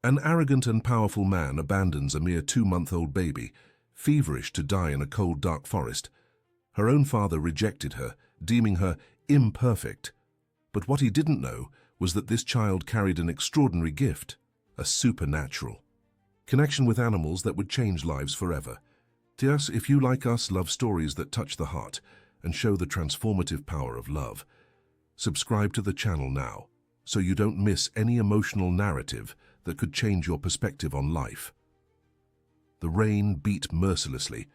An arrogant and powerful man abandons a mere 2-month-old baby, feverish to die in a cold, dark forest. Her own father rejected her, deeming her imperfect. But what he didn't know was that this child carried an extraordinary gift, a supernatural connection with animals that would change lives forever. Dears, if you, like us, love stories that touch the heart and show the transformative power of love, subscribe to the channel now so you don't miss any emotional narrative that could change your perspective on life. The rain beat mercilessly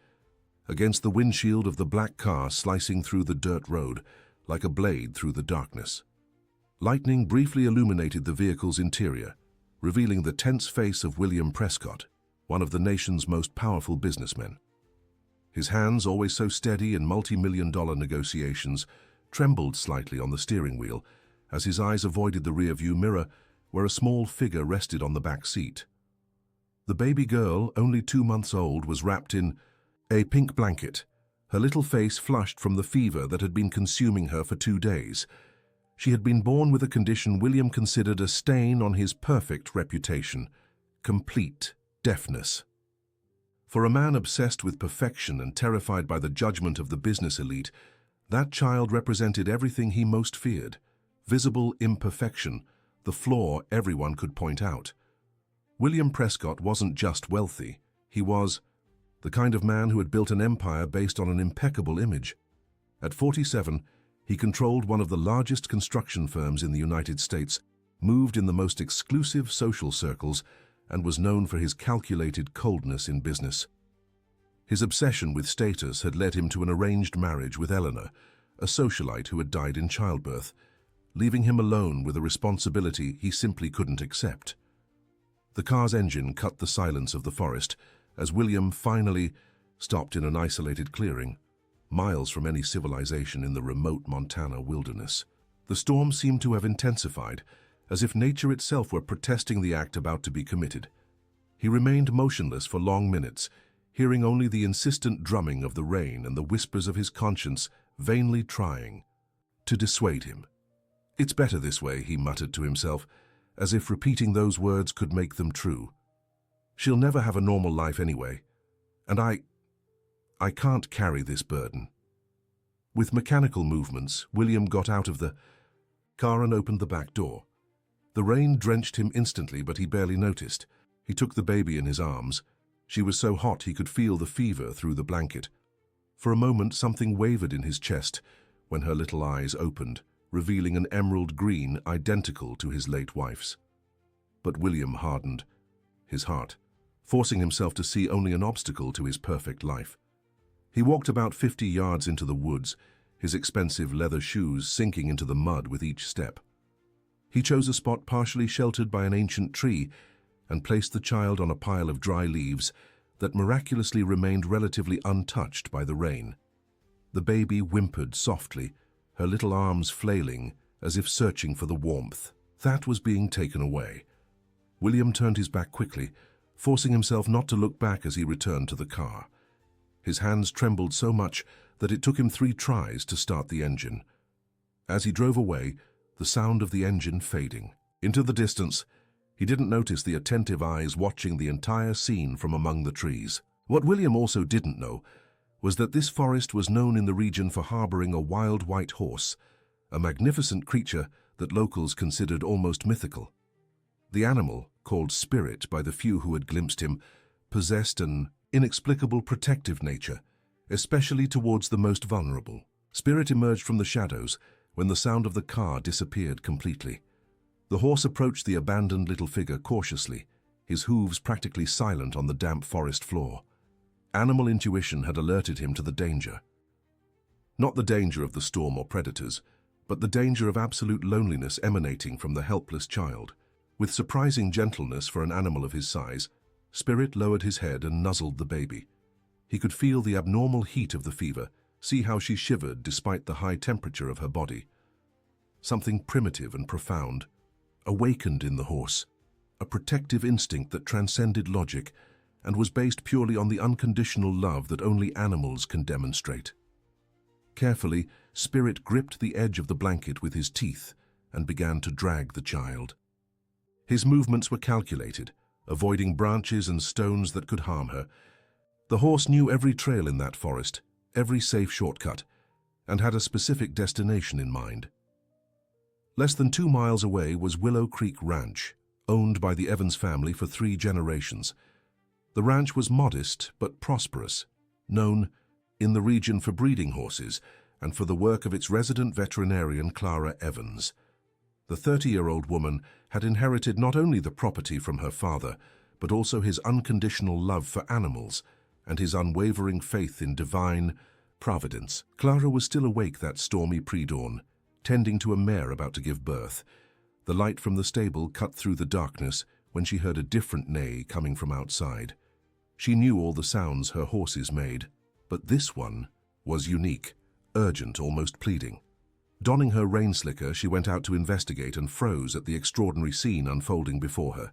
against the windshield of the black car, slicing through the dirt road like a blade through the darkness. Lightning briefly illuminated the vehicle's interior, revealing the tense face of William Prescott, one of the nation's most powerful businessmen. His hands, always so steady in multi-million-dollar negotiations, trembled slightly on the steering wheel as his eyes avoided the rear-view mirror where a small figure rested on the back seat. The baby girl, only 2 months old, was wrapped in a pink blanket, her little face flushed from the fever that had been consuming her for 2 days. She had been born with a condition William considered a stain on his perfect reputation: complete deafness. For a man obsessed with perfection and terrified by the judgment of the business elite, that child represented everything he most feared: visible imperfection, the flaw everyone could point out. William Prescott wasn't just wealthy, he was the kind of man who had built an empire based on an impeccable image. At 47, he controlled one of the largest construction firms in the United States, moved in the most exclusive social circles, and was known for his calculated coldness in business. His obsession with status had led him to an arranged marriage with Eleanor, a socialite who had died in childbirth, leaving him alone with a responsibility he simply couldn't accept. The car's engine cut the silence of the forest as William finally stopped in an isolated clearing, miles from any civilization in the remote Montana wilderness. The storm seemed to have intensified, as if nature itself were protesting the act about to be committed. He remained motionless for long minutes, hearing only the insistent drumming of the rain and the whispers of his conscience vainly trying to dissuade him. "It's better this way," he muttered to himself, as if repeating those words could make them true. "She'll never have a normal life anyway, and I can't carry this burden." With mechanical movements, William got out of the car and opened the back door. The rain drenched him instantly, but he barely noticed. He took the baby in his arms. She was so hot he could feel the fever through the blanket. For a moment, something wavered in his chest when her little eyes opened, revealing an emerald green identical to his late wife's. But William hardened his heart, forcing himself to see only an obstacle to his perfect life. He walked about 50 yards into the woods, his expensive leather shoes sinking into the mud with each step. He chose a spot partially sheltered by an ancient tree and placed the child on a pile of dry leaves that miraculously remained relatively untouched by the rain. The baby whimpered softly, her little arms flailing as if searching for the warmth that was being taken away. William turned his back quickly, forcing himself not to look back as he returned to the car. His hands trembled so much that it took him 3 tries to start the engine. As he drove away, the sound of the engine fading into the distance, he didn't notice the attentive eyes watching the entire scene from among the trees. What William also didn't know was that this forest was known in the region for harboring a wild white horse, a magnificent creature that locals considered almost mythical. The animal, called Spirit by the few who had glimpsed him, possessed an inexplicable protective nature, especially towards the most vulnerable. Spirit emerged from the shadows when the sound of the car disappeared completely. The horse approached the abandoned little figure cautiously, his hooves practically silent on the damp forest floor. Animal intuition had alerted him to the danger. Not the danger of the storm or predators, but the danger of absolute loneliness emanating from the helpless child. With surprising gentleness for an animal of his size, Spirit lowered his head and nuzzled the baby. He could feel the abnormal heat of the fever, see how she shivered despite the high temperature of her body. Something primitive and profound awakened in the horse, a protective instinct that transcended logic and was based purely on the unconditional love that only animals can demonstrate. Carefully, Spirit gripped the edge of the blanket with his teeth and began to drag the child. His movements were calculated, avoiding branches and stones that could harm her. The horse knew every trail in that forest, every safe shortcut, and had a specific destination in mind. Less than 2 miles away was Willow Creek Ranch, owned by the Evans family for 3 generations. The ranch was modest but prosperous, known in the region for breeding horses and for the work of its resident veterinarian Clara Evans. The 30-year-old woman had inherited not only the property from her father, but also his unconditional love for animals and his unwavering faith in divine providence. Clara was still awake that stormy pre-dawn, tending to a mare about to give birth. The light from the stable cut through the darkness when she heard a different neigh coming from outside. She knew all the sounds her horses made, but this one was unique, urgent, almost pleading. Donning her rain slicker, she went out to investigate and froze at the extraordinary scene unfolding before her.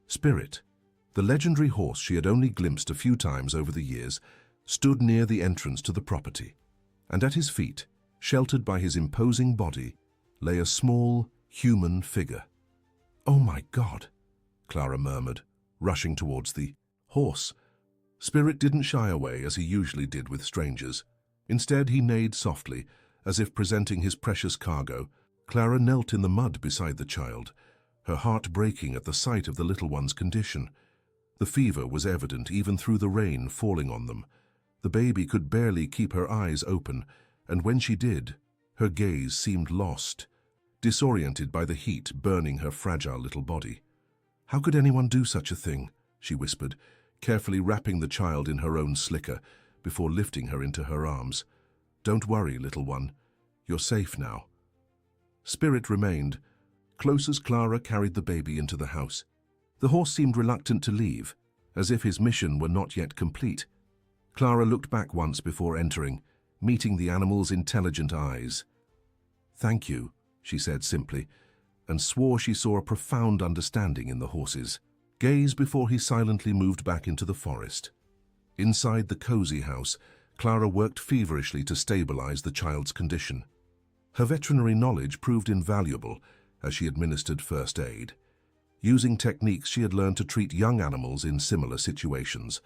Spirit, the legendary horse she had only glimpsed a few times over the years, stood near the entrance to the property, and at his feet, sheltered by his imposing body, lay a small, human figure. "Oh my God," Clara murmured, rushing towards the horse. Spirit didn't shy away as he usually did with strangers. Instead, he neighed softly, as if presenting his precious cargo. Clara knelt in the mud beside the child, her heart breaking at the sight of the little one's condition. The fever was evident even through the rain falling on them. The baby could barely keep her eyes open, and when she did, her gaze seemed lost, disoriented by the heat burning her fragile little body. "How could anyone do such a thing?" she whispered, carefully wrapping the child in her own slicker before lifting her into her arms. "Don't worry, little one. You're safe now." Spirit remained, close as Clara carried the baby into the house. The horse seemed reluctant to leave, as if his mission were not yet complete. Clara looked back once before entering, meeting the animal's intelligent eyes. "Thank you," she said simply, and swore she saw a profound understanding in the horse's gaze before he silently moved back into the forest. Inside the cozy house, Clara worked feverishly to stabilize the child's condition. Her veterinary knowledge proved invaluable as she administered first aid, using techniques she had learned to treat young animals in similar situations.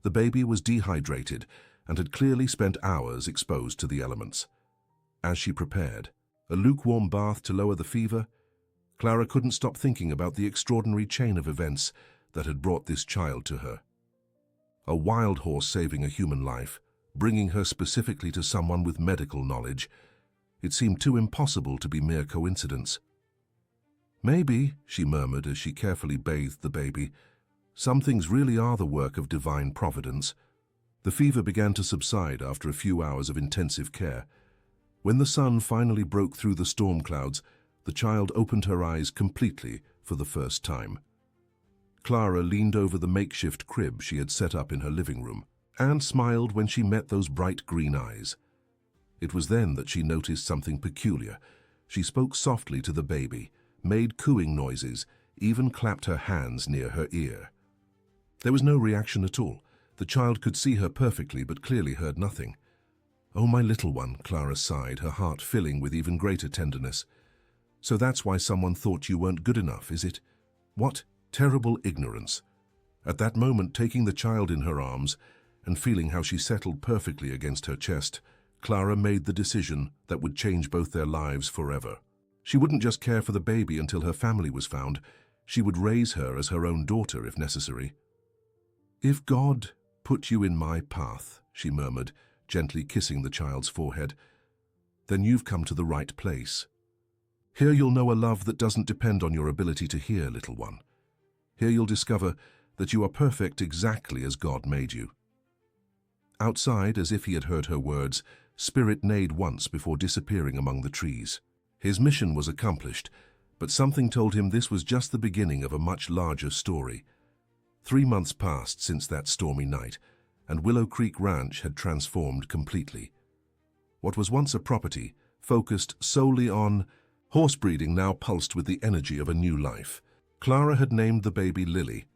The baby was dehydrated and had clearly spent hours exposed to the elements. As she prepared a lukewarm bath to lower the fever, Clara couldn't stop thinking about the extraordinary chain of events that had brought this child to her. A wild horse saving a human life, bringing her specifically to someone with medical knowledge. It seemed too impossible to be mere coincidence. "Maybe," she murmured as she carefully bathed the baby, "some things really are the work of divine providence." The fever began to subside after a few hours of intensive care. When the sun finally broke through the storm clouds, the child opened her eyes completely for the first time. Clara leaned over the makeshift crib she had set up in her living room and smiled when she met those bright green eyes. It was then that she noticed something peculiar. She spoke softly to the baby, made cooing noises, even clapped her hands near her ear. There was no reaction at all. The child could see her perfectly but clearly heard nothing. "Oh, my little one," Clara sighed, her heart filling with even greater tenderness. "So that's why someone thought you weren't good enough, is it? What terrible ignorance." At that moment, taking the child in her arms and feeling how she settled perfectly against her chest, Clara made the decision that would change both their lives forever. She wouldn't just care for the baby until her family was found. She would raise her as her own daughter if necessary. "If God put you in my path," she murmured, gently kissing the child's forehead, "then you've come to the right place. Here you'll know a love that doesn't depend on your ability to hear, little one. Here you'll discover that you are perfect exactly as God made you." Outside, as if he had heard her words, Spirit neighed once before disappearing among the trees. His mission was accomplished, but something told him this was just the beginning of a much larger story. 3 months passed since that stormy night, and Willow Creek Ranch had transformed completely. What was once a property, focused solely on horse breeding, now pulsed with the energy of a new life. Clara had named the baby Lily,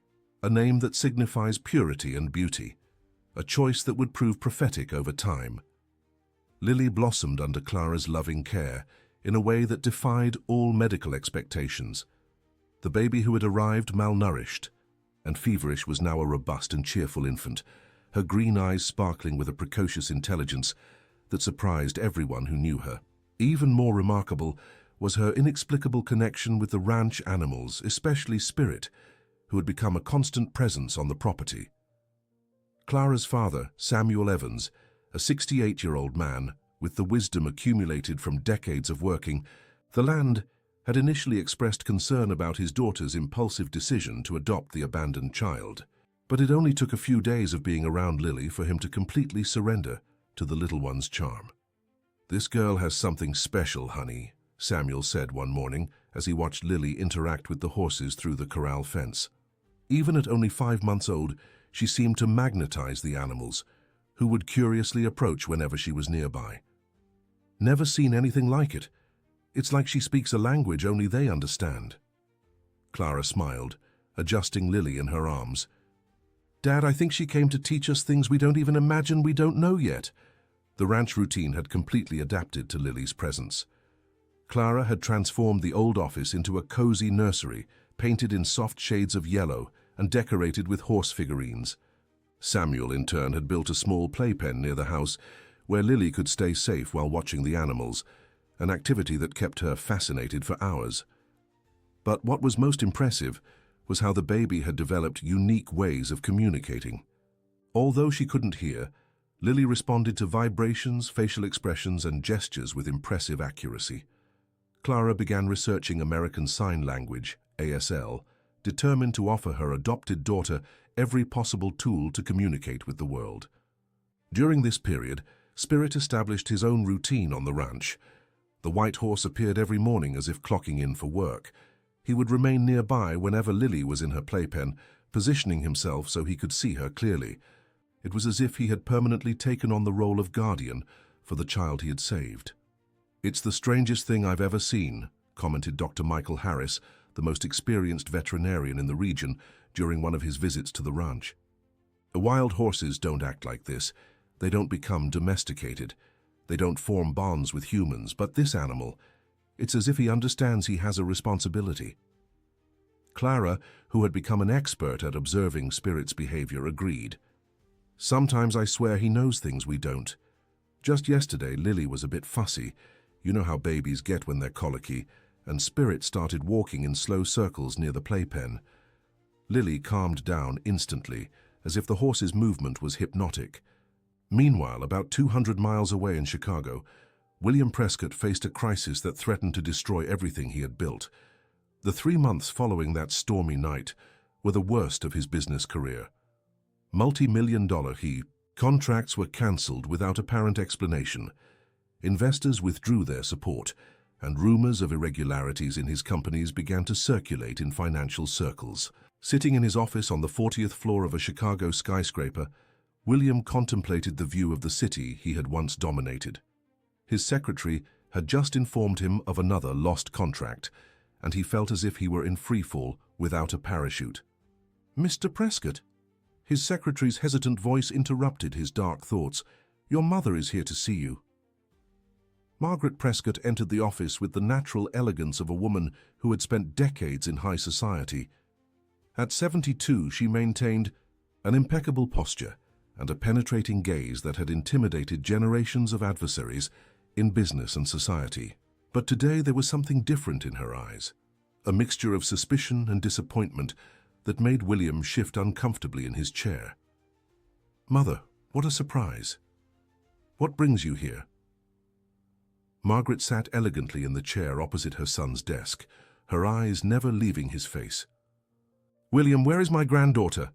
a name that signifies purity and beauty, a choice that would prove prophetic over time. Lily blossomed under Clara's loving care in a way that defied all medical expectations. The baby who had arrived malnourished and feverish was now a robust and cheerful infant, her green eyes sparkling with a precocious intelligence that surprised everyone who knew her. Even more remarkable was her inexplicable connection with the ranch animals, especially Spirit, who had become a constant presence on the property. Clara's father, Samuel Evans, a 68-year-old man with the wisdom accumulated from decades of working the land, had initially expressed concern about his daughter's impulsive decision to adopt the abandoned child. But it only took a few days of being around Lily for him to completely surrender to the little one's charm. "This girl has something special, honey," Samuel said one morning as he watched Lily interact with the horses through the corral fence. Even at only 5 months old, she seemed to magnetize the animals, who would curiously approach whenever she was nearby. "Never seen anything like it. It's like she speaks a language only they understand." Clara smiled, adjusting Lily in her arms. "Dad, I think she came to teach us things we don't even imagine we don't know yet." The ranch routine had completely adapted to Lily's presence. Clara had transformed the old office into a cozy nursery, painted in soft shades of yellow and decorated with horse figurines. Samuel, in turn, had built a small playpen near the house where Lily could stay safe while watching the animals, an activity that kept her fascinated for hours. But what was most impressive was how the baby had developed unique ways of communicating. Although she couldn't hear, Lily responded to vibrations, facial expressions, and gestures with impressive accuracy. Clara began researching American Sign Language, ASL, determined to offer her adopted daughter every possible tool to communicate with the world. During this period, Spirit established his own routine on the ranch. The white horse appeared every morning as if clocking in for work. He would remain nearby whenever Lily was in her playpen, positioning himself so he could see her clearly. It was as if he had permanently taken on the role of guardian for the child he had saved. "It's the strangest thing I've ever seen," commented Dr. Michael Harris, the most experienced veterinarian in the region, during one of his visits to the ranch. "Wild horses don't act like this. They don't become domesticated. They don't form bonds with humans, but this animal, it's as if he understands he has a responsibility." Clara, who had become an expert at observing Spirit's behavior, agreed. "Sometimes I swear he knows things we don't. Just yesterday, Lily was a bit fussy. You know how babies get when they're colicky, and Spirit started walking in slow circles near the playpen. Lily calmed down instantly, as if the horse's movement was hypnotic. Meanwhile, about 200 miles away in Chicago, William Prescott faced a crisis that threatened to destroy everything he had built. The 3 months following that stormy night were the worst of his business career. Multi-million-dollar contracts were cancelled without apparent explanation. Investors withdrew their support, and rumors of irregularities in his companies began to circulate in financial circles. Sitting in his office on the 40th floor of a Chicago skyscraper, William contemplated the view of the city he had once dominated. His secretary had just informed him of another lost contract, and he felt as if he were in freefall without a parachute. "Mr. Prescott?" His secretary's hesitant voice interrupted his dark thoughts. "Your mother is here to see you." Margaret Prescott entered the office with the natural elegance of a woman who had spent decades in high society. At 72, she maintained an impeccable posture and a penetrating gaze that had intimidated generations of adversaries in business and society. But today there was something different in her eyes, a mixture of suspicion and disappointment that made William shift uncomfortably in his chair. "Mother, what a surprise. What brings you here?" Margaret sat elegantly in the chair opposite her son's desk, her eyes never leaving his face. "William, where is my granddaughter?"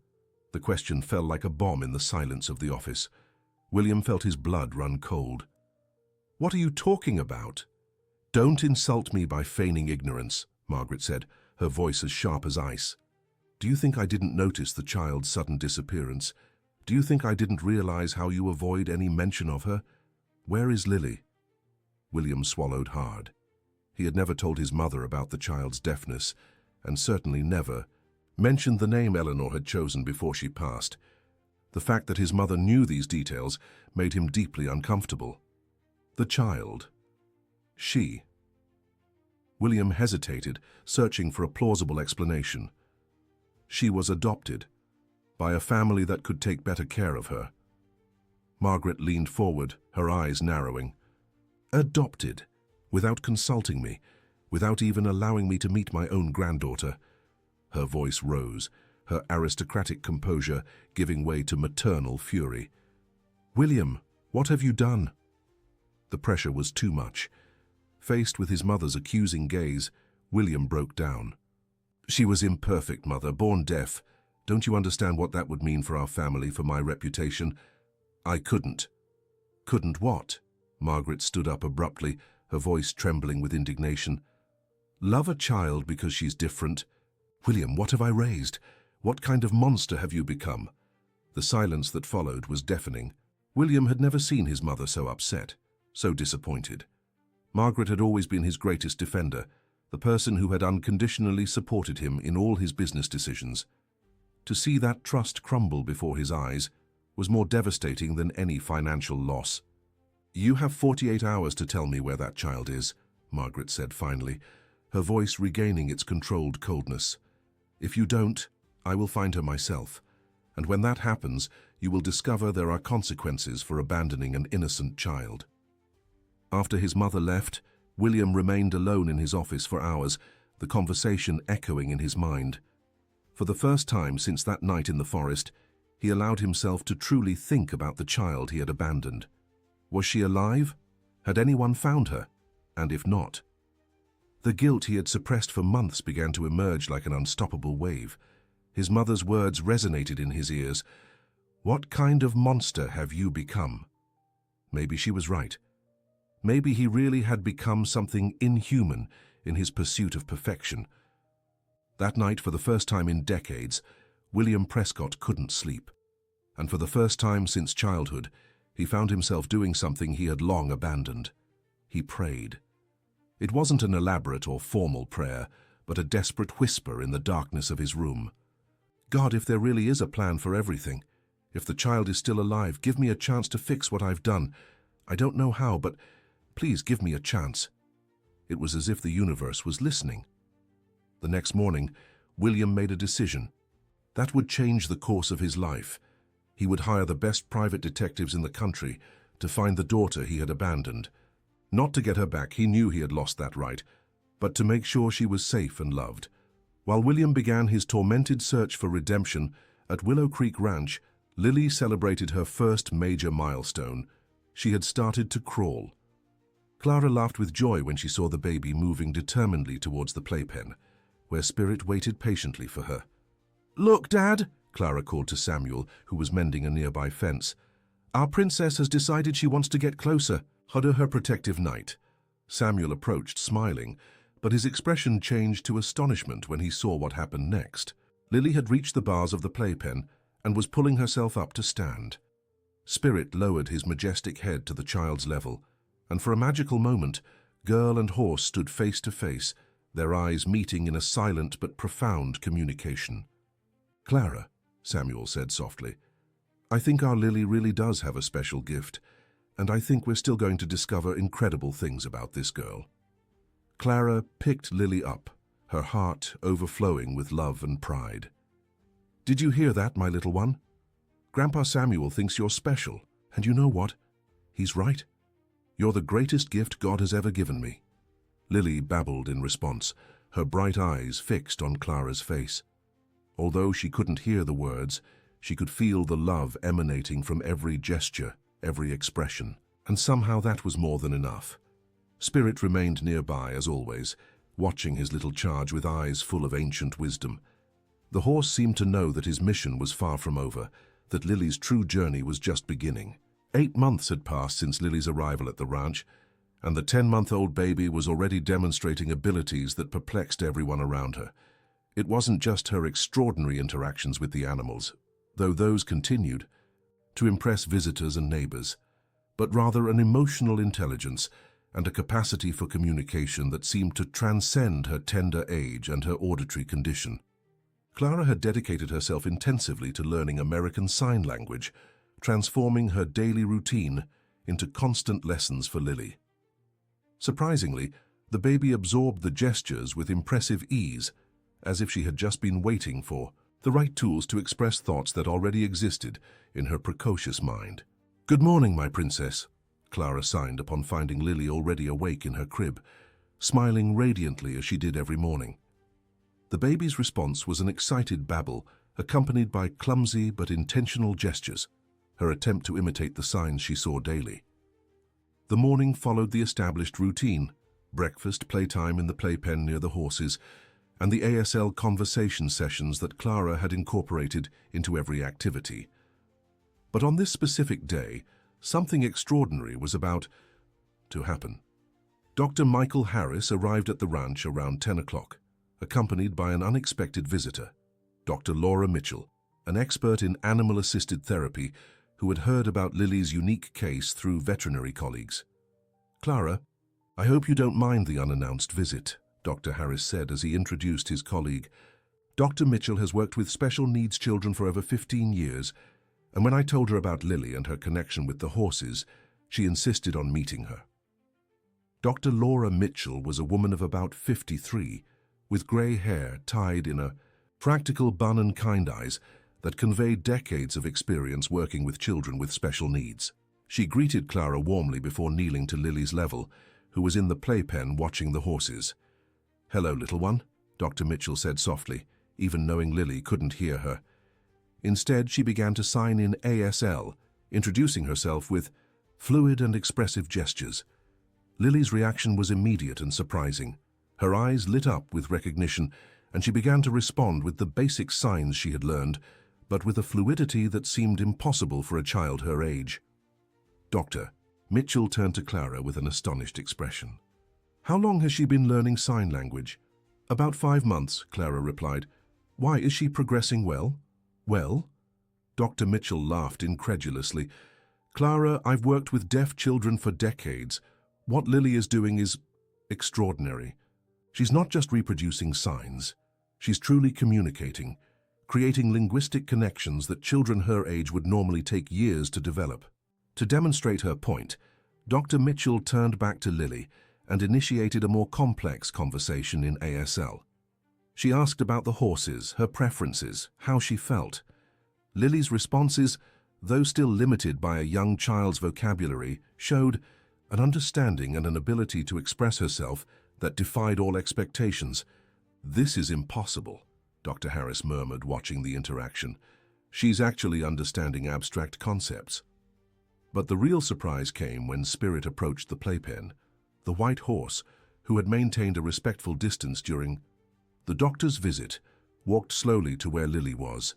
The question fell like a bomb in the silence of the office. William felt his blood run cold. "What are you talking about?" "Don't insult me by feigning ignorance," Margaret said, her voice as sharp as ice. "Do you think I didn't notice the child's sudden disappearance? Do you think I didn't realize how you avoid any mention of her? Where is Lily?" William swallowed hard. He had never told his mother about the child's deafness, and certainly never mentioned the name Eleanor had chosen before she passed. The fact that his mother knew these details made him deeply uncomfortable. The child. She. William hesitated, searching for a plausible explanation. She was adopted, by a family that could take better care of her. Margaret leaned forward, her eyes narrowing. Adopted, without consulting me, without even allowing me to meet my own granddaughter. Her voice rose, her aristocratic composure giving way to maternal fury. William, what have you done? The pressure was too much. Faced with his mother's accusing gaze, William broke down. She was imperfect, Mother, born deaf. Don't you understand what that would mean for our family, for my reputation? I couldn't. Couldn't what? Margaret stood up abruptly, her voice trembling with indignation. Love a child because she's different? William, what have I raised? What kind of monster have you become? The silence that followed was deafening. William had never seen his mother so upset, so disappointed. Margaret had always been his greatest defender, the person who had unconditionally supported him in all his business decisions. To see that trust crumble before his eyes was more devastating than any financial loss. You have 48 hours to tell me where that child is, Margaret said finally, her voice regaining its controlled coldness. If you don't, I will find her myself, and when that happens, you will discover there are consequences for abandoning an innocent child. After his mother left, William remained alone in his office for hours, the conversation echoing in his mind. For the first time since that night in the forest, he allowed himself to truly think about the child he had abandoned. Was she alive? Had anyone found her? And if not? The guilt he had suppressed for months began to emerge like an unstoppable wave. His mother's words resonated in his ears. What kind of monster have you become? Maybe she was right. Maybe he really had become something inhuman in his pursuit of perfection. That night, for the first time in decades, William Prescott couldn't sleep. And for the first time since childhood, he found himself doing something he had long abandoned. He prayed. It wasn't an elaborate or formal prayer, but a desperate whisper in the darkness of his room. God, if there really is a plan for everything, if the child is still alive, give me a chance to fix what I've done. I don't know how, but please give me a chance. It was as if the universe was listening. The next morning, William made a decision. That would change the course of his life. He would hire the best private detectives in the country to find the daughter he had abandoned. Not to get her back, he knew he had lost that right, but to make sure she was safe and loved. While William began his tormented search for redemption, at Willow Creek Ranch, Lily celebrated her first major milestone. She had started to crawl. Clara laughed with joy when she saw the baby moving determinedly towards the playpen, where Spirit waited patiently for her. "Look, Dad," Clara called to Samuel, who was mending a nearby fence. "Our princess has decided she wants to get closer. Huddle her protective night." Samuel approached, smiling, but his expression changed to astonishment when he saw what happened next. Lily had reached the bars of the playpen and was pulling herself up to stand. Spirit lowered his majestic head to the child's level, and for a magical moment, girl and horse stood face to face, their eyes meeting in a silent but profound communication. "Clara," Samuel said softly, "I think our Lily really does have a special gift, and I think we're still going to discover incredible things about this girl." Clara picked Lily up, her heart overflowing with love and pride. "Did you hear that, my little one? Grandpa Samuel thinks you're special, and you know what? He's right. You're the greatest gift God has ever given me." Lily babbled in response, her bright eyes fixed on Clara's face. Although she couldn't hear the words, she could feel the love emanating from every gesture, every expression, and somehow that was more than enough. Spirit remained nearby, as always, watching his little charge with eyes full of ancient wisdom. The horse seemed to know that his mission was far from over, that Lily's true journey was just beginning. 8 months had passed since Lily's arrival at the ranch, and the 10-month-old baby was already demonstrating abilities that perplexed everyone around her. It wasn't just her extraordinary interactions with the animals, though those continued, to impress visitors and neighbors, but rather an emotional intelligence and a capacity for communication that seemed to transcend her tender age and her auditory condition. Clara had dedicated herself intensively to learning American Sign Language, transforming her daily routine into constant lessons for Lily. Surprisingly, The baby absorbed the gestures with impressive ease, as if she had just been waiting for the right tools to express thoughts that already existed in her precocious mind. "Good morning, my princess," Clara signed upon finding Lily already awake in her crib, smiling radiantly as she did every morning. The baby's response was an excited babble, accompanied by clumsy but intentional gestures, her attempt to imitate the signs she saw daily. The morning followed the established routine: breakfast, playtime in the playpen near the horses, and the ASL conversation sessions that Clara had incorporated into every activity. But on this specific day, something extraordinary was about to happen. Dr. Michael Harris arrived at the ranch around 10 o'clock, accompanied by an unexpected visitor, Dr. Laura Mitchell, an expert in animal-assisted therapy who had heard about Lily's unique case through veterinary colleagues. "Clara, I hope you don't mind the unannounced visit," Dr. Harris said as he introduced his colleague. "Dr. Mitchell has worked with special needs children for over 15 years, and when I told her about Lily and her connection with the horses, she insisted on meeting her." Dr. Laura Mitchell was a woman of about 53, with grey hair tied in a practical bun and kind eyes that conveyed decades of experience working with children with special needs. She greeted Clara warmly before kneeling to Lily's level, who was in the playpen watching the horses. "Hello, little one," Dr. Mitchell said softly, even knowing Lily couldn't hear her. Instead, she began to sign in ASL, introducing herself with fluid and expressive gestures. Lily's reaction was immediate and surprising. Her eyes lit up with recognition, and she began to respond with the basic signs she had learned, but with a fluidity that seemed impossible for a child her age. "Doctor," Mitchell turned to Clara with an astonished expression. "How long has she been learning sign language?" "About 5 months, Clara replied. "Why, is she progressing well?" "Well?" Dr. Mitchell laughed incredulously. "Clara, I've worked with deaf children for decades. What Lily is doing is extraordinary. She's not just reproducing signs. She's truly communicating, creating linguistic connections that children her age would normally take years to develop." To demonstrate her point, Dr. Mitchell turned back to Lily and initiated a more complex conversation in ASL. She asked about the horses, her preferences, how she felt. Lily's responses, though still limited by a young child's vocabulary, showed an understanding and an ability to express herself that defied all expectations. "This is impossible," Dr. Harris murmured, watching the interaction. "She's actually understanding abstract concepts." But the real surprise came when Spirit approached the playpen, the white horse, who had maintained a respectful distance during the doctor's visit, walked slowly to where Lily was.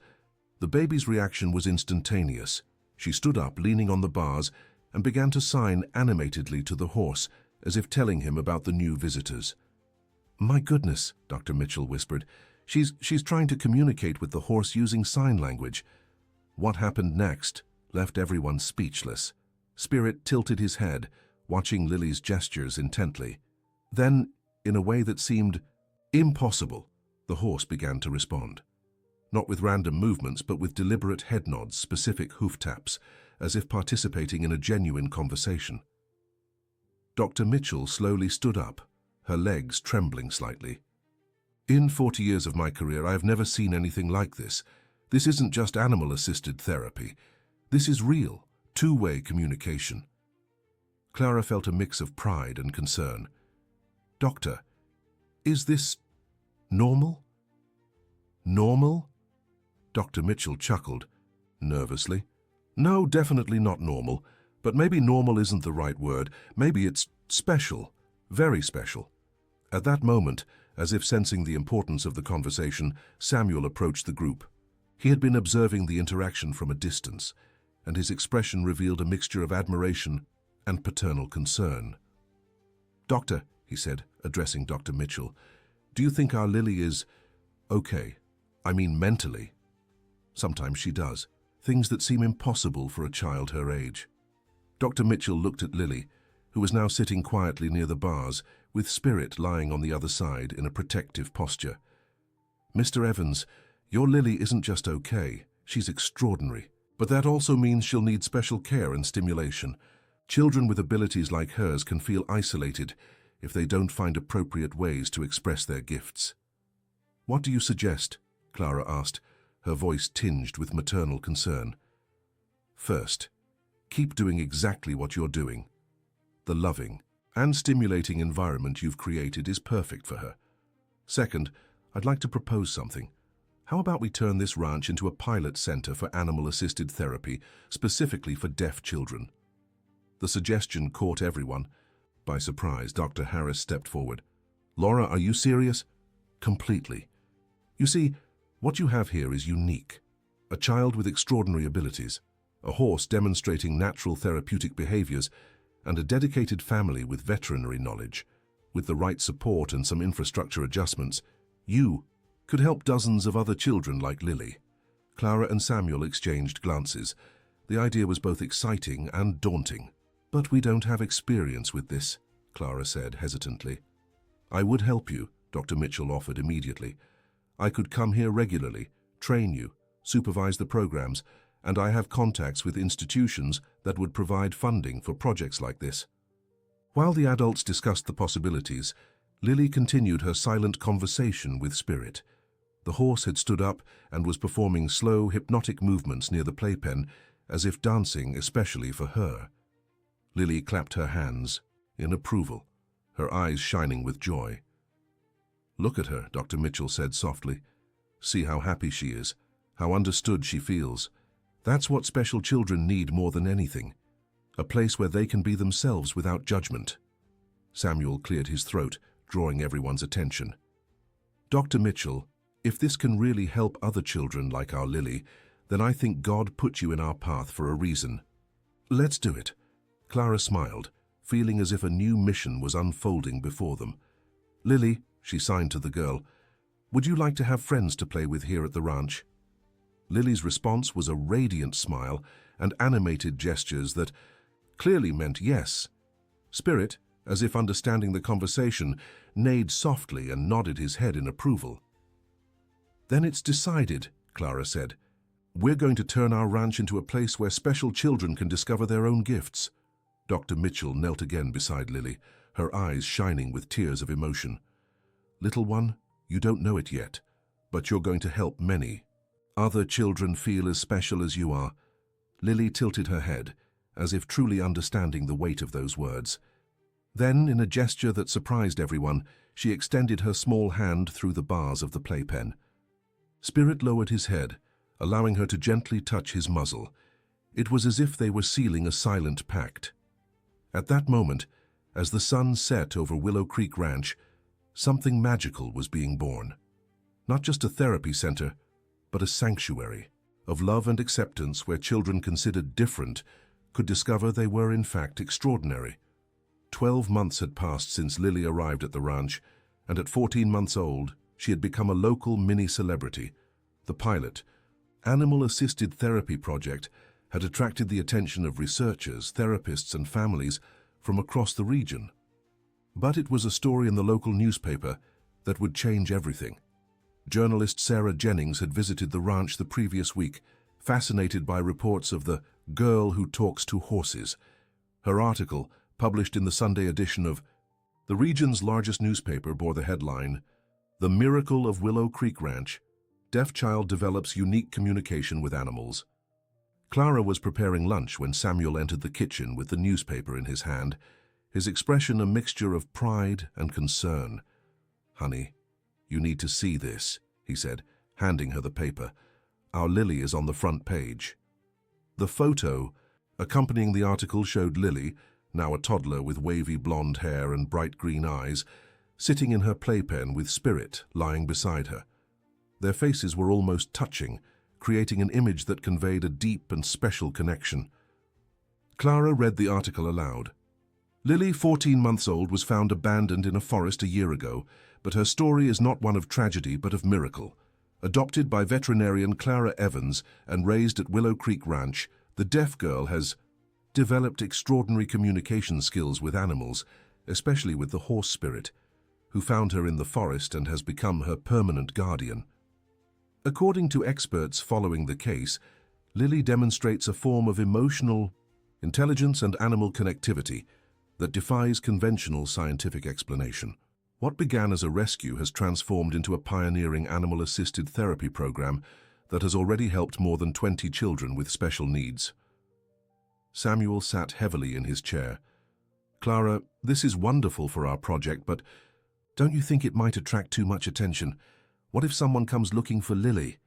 The baby's reaction was instantaneous. She stood up, leaning on the bars, and began to sign animatedly to the horse, as if telling him about the new visitors. "My goodness," Dr. Mitchell whispered. She's trying to communicate with the horse using sign language." What happened next left everyone speechless. Spirit tilted his head, watching Lily's gestures intently. Then, in a way that seemed impossible, the horse began to respond. Not with random movements, but with deliberate head nods, specific hoof taps, as if participating in a genuine conversation. Dr. Mitchell slowly stood up, her legs trembling slightly. "In 40 years of my career, I have never seen anything like this. This isn't just animal-assisted therapy. This is real, two-way communication." Clara felt a mix of pride and concern. "Doctor, is this normal?" "Normal?" Dr. Mitchell chuckled nervously. "No, definitely not normal. But maybe normal isn't the right word. Maybe it's special, very special." At that moment, as if sensing the importance of the conversation, Samuel approached the group. He had been observing the interaction from a distance, and his expression revealed a mixture of admiration and paternal concern. "Doctor," he said, addressing Dr. Mitchell, "do you think our Lily is okay? I mean mentally." "Sometimes she does. Things that seem impossible for a child her age." Dr. Mitchell looked at Lily, who was now sitting quietly near the bars, with Spirit lying on the other side in a protective posture. "Mr. Evans, your Lily isn't just okay, she's extraordinary. But that also means she'll need special care and stimulation. Children with abilities like hers can feel isolated, if they don't find appropriate ways to express their gifts. "What do you suggest?" Clara asked, her voice tinged with maternal concern. "First, keep doing exactly what you're doing. The loving and stimulating environment you've created is perfect for her. Second, I'd like to propose something. How about we turn this ranch into a pilot center for animal-assisted therapy, specifically for deaf children?" The suggestion caught everyone by surprise. Dr. Harris stepped forward. "Laura, are you serious?" "Completely. You see, what you have here is unique. A child with extraordinary abilities, a horse demonstrating natural therapeutic behaviors, and a dedicated family with veterinary knowledge. With the right support and some infrastructure adjustments, you could help dozens of other children like Lily." Clara and Samuel exchanged glances. The idea was both exciting and daunting. "But we don't have experience with this," Clara said hesitantly. "I would help you," Dr. Mitchell offered immediately. "I could come here regularly, train you, supervise the programs, and I have contacts with institutions that would provide funding for projects like this." While the adults discussed the possibilities, Lily continued her silent conversation with Spirit. The horse had stood up and was performing slow, hypnotic movements near the playpen, as if dancing especially for her. Lily clapped her hands in approval, her eyes shining with joy. "Look at her," Dr. Mitchell said softly. "See how happy she is, how understood she feels. That's what special children need more than anything. A place where they can be themselves without judgment." Samuel cleared his throat, drawing everyone's attention. "Dr. Mitchell, if this can really help other children like our Lily, then I think God put you in our path for a reason. Let's do it." Clara smiled, feeling as if a new mission was unfolding before them. "Lily," she signed to the girl, "would you like to have friends to play with here at the ranch?" Lily's response was a radiant smile and animated gestures that clearly meant yes. Spirit, as if understanding the conversation, neighed softly and nodded his head in approval. "Then it's decided," Clara said. "We're going to turn our ranch into a place where special children can discover their own gifts." Dr. Mitchell knelt again beside Lily, her eyes shining with tears of emotion. "Little one, you don't know it yet, but you're going to help many. Other children feel as special as you are." Lily tilted her head, as if truly understanding the weight of those words. Then, in a gesture that surprised everyone, she extended her small hand through the bars of the playpen. Spirit lowered his head, allowing her to gently touch his muzzle. It was as if they were sealing a silent pact. At that moment, as the sun set over Willow Creek Ranch, something magical was being born. Not just a therapy center, but a sanctuary of love and acceptance where children considered different could discover they were in fact extraordinary. 12 months had passed since Lily arrived at the ranch, and at 14 months old, she had become a local mini-celebrity. The pilot, animal-assisted therapy project, had attracted the attention of researchers, therapists, and families from across the region. But it was a story in the local newspaper that would change everything. Journalist Sarah Jennings had visited the ranch the previous week, fascinated by reports of the girl who talks to horses. Her article, published in the Sunday edition of the region's largest newspaper, bore the headline, "The Miracle of Willow Creek Ranch. Deaf Child Develops Unique Communication with Animals." Clara was preparing lunch when Samuel entered the kitchen with the newspaper in his hand, his expression a mixture of pride and concern. "Honey, you need to see this," he said, handing her the paper. "Our Lily is on the front page." The photo accompanying the article showed Lily, now a toddler with wavy blonde hair and bright green eyes, sitting in her playpen with Spirit lying beside her. Their faces were almost touching, creating an image that conveyed a deep and special connection. Clara read the article aloud. "Lily, 14 months old, was found abandoned in a forest a year ago, but her story is not one of tragedy but of miracle. Adopted by veterinarian Clara Evans and raised at Willow Creek Ranch, the deaf girl has developed extraordinary communication skills with animals, especially with the horse Spirit, who found her in the forest and has become her permanent guardian. According to experts following the case, Lily demonstrates a form of emotional intelligence and animal connectivity, that defies conventional scientific explanation. What began as a rescue has transformed into a pioneering animal-assisted therapy program that has already helped more than 20 children with special needs. Samuel sat heavily in his chair. "Clara, this is wonderful for our project, but don't you think it might attract too much attention? What if someone comes looking for Lily?"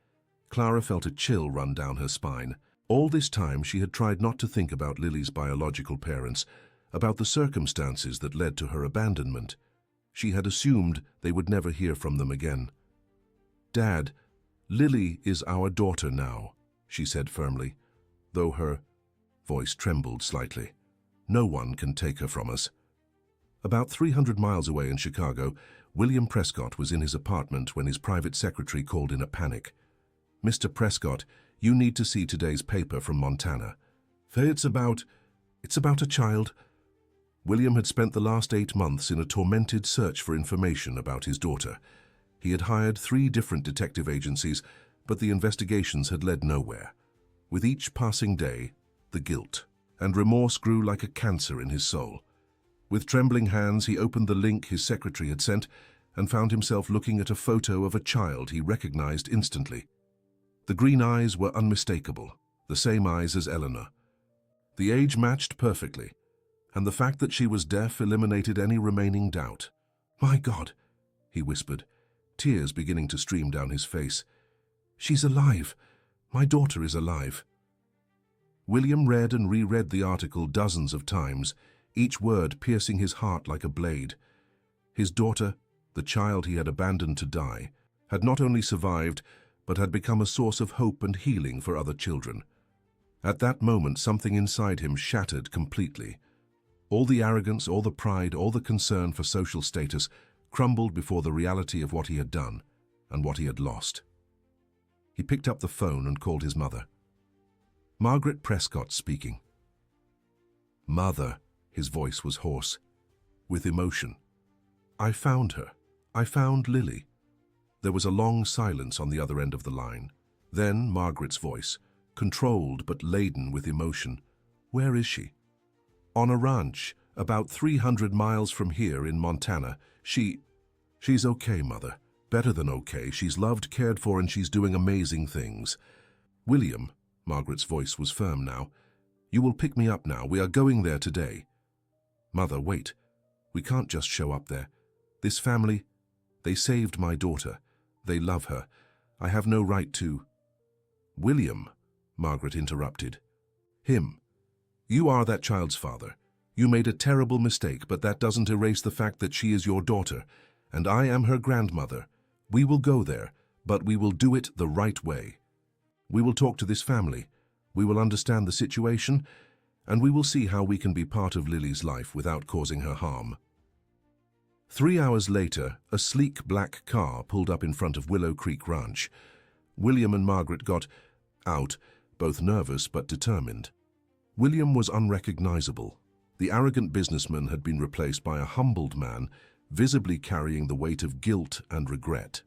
Clara felt a chill run down her spine. All this time she had tried not to think about Lily's biological parents, about the circumstances that led to her abandonment. She had assumed they would never hear from them again. "Dad, Lily is our daughter now," she said firmly, though her voice trembled slightly. "No one can take her from us." About 300 miles away in Chicago, William Prescott was in his apartment when his private secretary called in a panic. "Mr. Prescott, you need to see today's paper from Montana. It's about a child." William had spent the last 8 months in a tormented search for information about his daughter. He had hired 3 different detective agencies, but the investigations had led nowhere. With each passing day, the guilt and remorse grew like a cancer in his soul. With trembling hands, he opened the link his secretary had sent and found himself looking at a photo of a child he recognized instantly. The green eyes were unmistakable, the same eyes as Eleanor. The age matched perfectly, and the fact that she was deaf eliminated any remaining doubt. "My God," he whispered, tears beginning to stream down his face. "She's alive. My daughter is alive." William read and reread the article dozens of times, each word piercing his heart like a blade. His daughter, the child he had abandoned to die, had not only survived, but had become a source of hope and healing for other children. At that moment, something inside him shattered completely. All the arrogance, all the pride, all the concern for social status crumbled before the reality of what he had done and what he had lost. He picked up the phone and called his mother. "Margaret Prescott speaking." "Mother," his voice was hoarse, with emotion. "I found her. I found Lily." There was a long silence on the other end of the line. Then Margaret's voice, controlled but laden with emotion. "Where is she?" "On a ranch, about 300 miles from here in Montana. She's okay, Mother. Better than okay. She's loved, cared for, and she's doing amazing things." "William," Margaret's voice was firm now, "you will pick me up now. We are going there today." "Mother, wait. We can't just show up there. This family, they saved my daughter. They love her. I have no right to—" "William," Margaret interrupted. "Him. You are that child's father. You made a terrible mistake, but that doesn't erase the fact that she is your daughter, and I am her grandmother. We will go there, but we will do it the right way. We will talk to this family. We will understand the situation, and we will see how we can be part of Lily's life without causing her harm." 3 hours later, a sleek black car pulled up in front of Willow Creek Ranch. William and Margaret got out, both nervous but determined. William was unrecognizable. The arrogant businessman had been replaced by a humbled man, visibly carrying the weight of guilt and regret.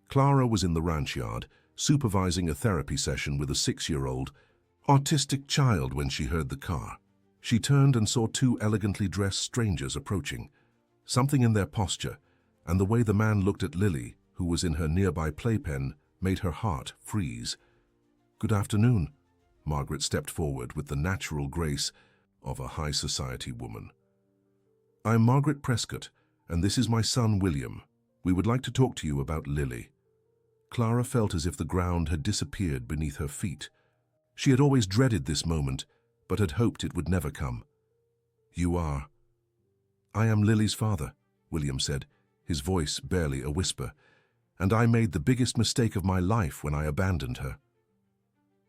Clara was in the ranch yard, supervising a therapy session with a 6-year-old autistic child when she heard the car. She turned and saw 2 elegantly dressed strangers approaching. Something in their posture and the way the man looked at Lily, who was in her nearby playpen, made her heart freeze. "Good afternoon." Margaret stepped forward with the natural grace of a high society woman. "I'm Margaret Prescott, and this is my son William. We would like to talk to you about Lily." Clara felt as if the ground had disappeared beneath her feet. She had always dreaded this moment, but had hoped it would never come. "You are—" "I am Lily's father," William said, his voice barely a whisper, "and I made the biggest mistake of my life when I abandoned her."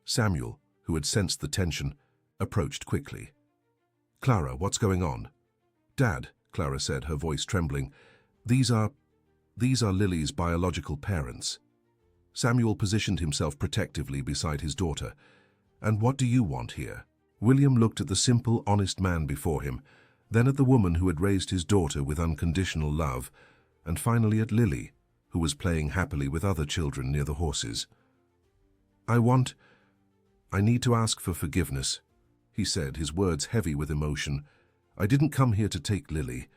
Samuel, who had sensed the tension, approached quickly. "Clara, what's going on?" "Dad," Clara said, her voice trembling, These are Lily's biological parents." Samuel positioned himself protectively beside his daughter. "And what do you want here?" William looked at the simple, honest man before him, then at the woman who had raised his daughter with unconditional love, and finally at Lily, who was playing happily with other children near the horses. I need to ask for forgiveness," he said, his words heavy with emotion. I didn't come here to take Lily.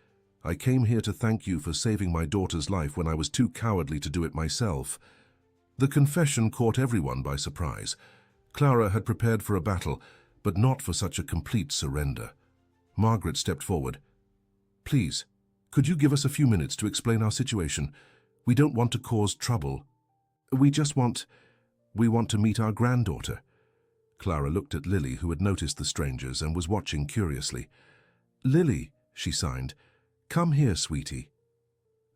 I came here to thank you for saving my daughter's life when I was too cowardly to do it myself." The confession caught everyone by surprise. Clara had prepared for a battle, but not for such a complete surrender. Margaret stepped forward. "Please, could you give us a few minutes to explain our situation? We don't want to cause trouble. We want to meet our granddaughter." Clara looked at Lily, who had noticed the strangers and was watching curiously. "Lily," she signed, "come here, sweetie."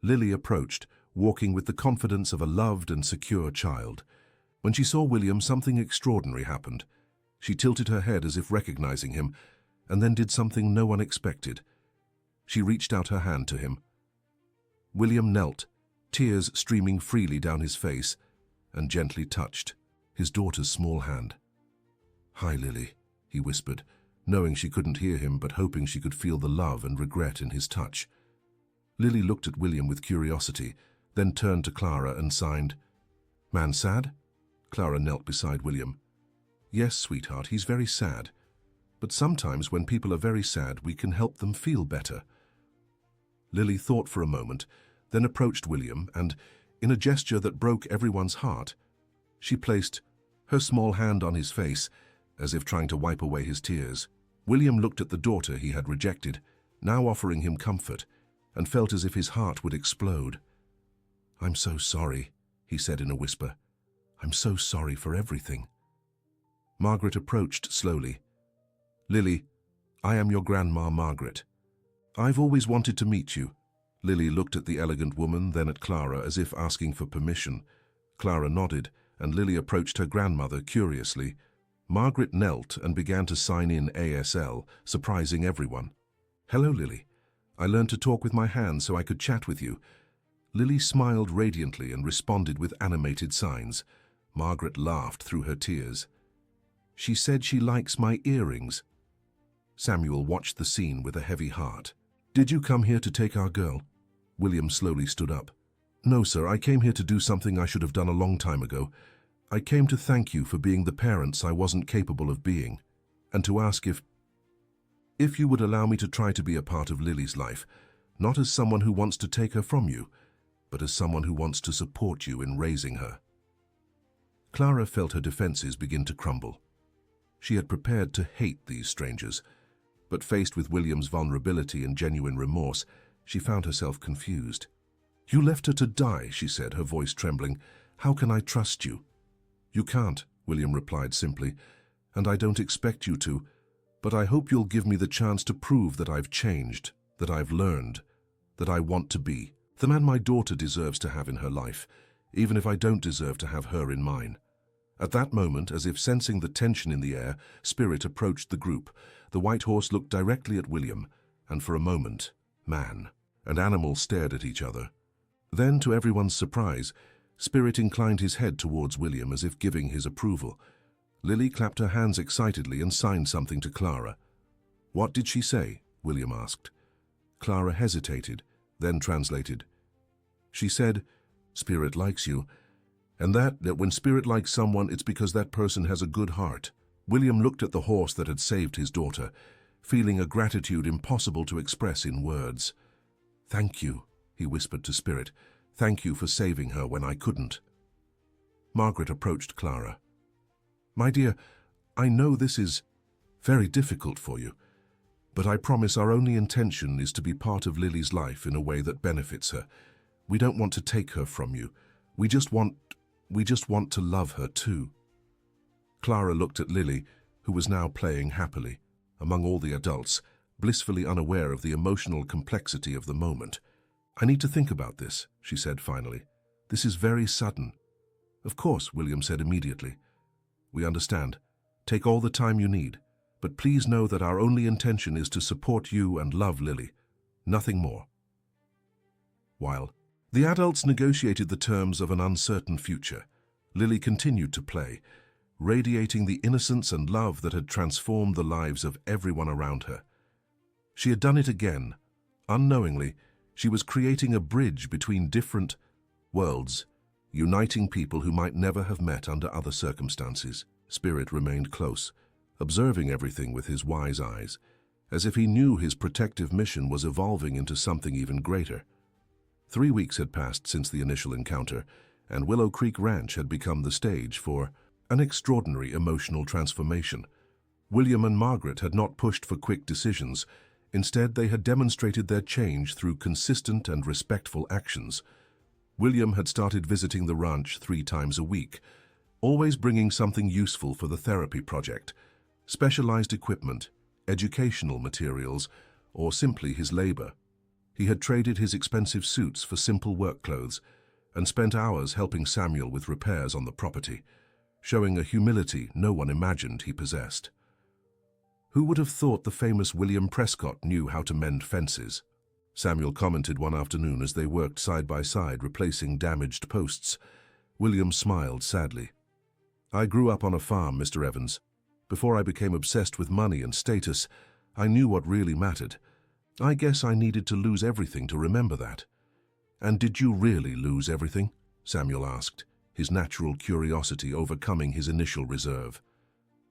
Lily approached, walking with the confidence of a loved and secure child. When she saw William, something extraordinary happened. She tilted her head as if recognizing him, and then did something no one expected. She reached out her hand to him. William knelt, tears streaming freely down his face, and gently touched his daughter's small hand. "Hi, Lily," he whispered, knowing she couldn't hear him but hoping she could feel the love and regret in his touch. Lily looked at William with curiosity, then turned to Clara and signed, "Man sad?" Clara knelt beside William. "Yes, sweetheart, he's very sad. But sometimes when people are very sad, we can help them feel better." Lily thought for a moment, then approached William and, in a gesture that broke everyone's heart, she placed her small hand on his face, as if trying to wipe away his tears. William looked at the daughter he had rejected, now offering him comfort, and felt as if his heart would explode. "I'm so sorry," he said in a whisper. "I'm so sorry for everything." Margaret approached slowly. "Lily, I am your grandma, Margaret. I've always wanted to meet you." Lily looked at the elegant woman, then at Clara, as if asking for permission. Clara nodded, and Lily approached her grandmother curiously. Margaret knelt and began to sign in ASL, surprising everyone. "Hello, Lily. I learned to talk with my hands so I could chat with you." Lily smiled radiantly and responded with animated signs. Margaret laughed through her tears. "She said she likes my earrings." Samuel watched the scene with a heavy heart. "Did you come here to take our girl?" William slowly stood up. "No, sir, I came here to do something I should have done a long time ago. I came to thank you for being the parents I wasn't capable of being, and to ask if you would allow me to try to be a part of Lily's life, not as someone who wants to take her from you, but as someone who wants to support you in raising her." Clara felt her defenses begin to crumble. She had prepared to hate these strangers, but faced with William's vulnerability and genuine remorse, she found herself confused. "You left her to die," she said, her voice trembling. "How can I trust you?" "You can't," William replied simply, "and I don't expect you to, but I hope you'll give me the chance to prove that I've changed, that I've learned, that I want to be the man my daughter deserves to have in her life, even if I don't deserve to have her in mine." At that moment, as if sensing the tension in the air, Spirit approached the group. The white horse looked directly at William, and for a moment, man and animal stared at each other. Then, to everyone's surprise, Spirit inclined his head towards William as if giving his approval. Lily clapped her hands excitedly and signed something to Clara. "What did she say?" William asked. Clara hesitated, then translated. "She said, 'Spirit likes you,' and that when Spirit likes someone, it's because that person has a good heart." William looked at the horse that had saved his daughter, feeling a gratitude impossible to express in words. "Thank you," he whispered to Spirit. "Thank you for saving her when I couldn't." Margaret approached Clara. "My dear, I know this is very difficult for you, but I promise our only intention is to be part of Lily's life in a way that benefits her. We don't want to take her from you. We just want to love her too." Clara looked at Lily, who was now playing happily among all the adults, blissfully unaware of the emotional complexity of the moment. "I need to think about this," she said finally. "This is very sudden." "Of course," William said immediately. "We understand. Take all the time you need, but please know that our only intention is to support you and love Lily. Nothing more." While the adults negotiated the terms of an uncertain future, Lily continued to play, radiating the innocence and love that had transformed the lives of everyone around her. She had done it again. Unknowingly, she was creating a bridge between different worlds, uniting people who might never have met under other circumstances. Spirit remained close, observing everything with his wise eyes. as if he knew his protective mission was evolving into something even greater. 3 weeks had passed since the initial encounter, and Willow Creek Ranch had become the stage for an extraordinary emotional transformation. William and Margaret had not pushed for quick decisions. Instead, they had demonstrated their change through consistent and respectful actions. William had started visiting the ranch 3 times a week, always bringing something useful for the therapy project, specialized equipment, educational materials, or simply his labor. He had traded his expensive suits for simple work clothes and spent hours helping Samuel with repairs on the property, showing a humility no one imagined he possessed. Who would have thought the famous William Prescott knew how to mend fences? Samuel commented one afternoon as they worked side by side replacing damaged posts. William smiled sadly. "I grew up on a farm, Mr. Evans. Before I became obsessed with money and status, I knew what really mattered. I guess I needed to lose everything to remember that." "And did you really lose everything?" Samuel asked, his natural curiosity overcoming his initial reserve.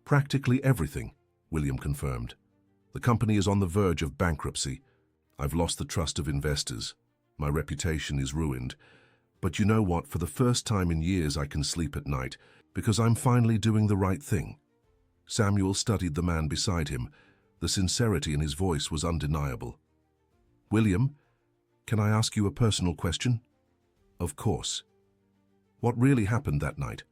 "Practically everything," William confirmed. "The company is on the verge of bankruptcy. I've lost the trust of investors. My reputation is ruined. But you know what? For the first time in years I can sleep at night, because I'm finally doing the right thing." Samuel studied the man beside him. The sincerity in his voice was undeniable. "William, can I ask you a personal question?" "Of course." "What really happened that night?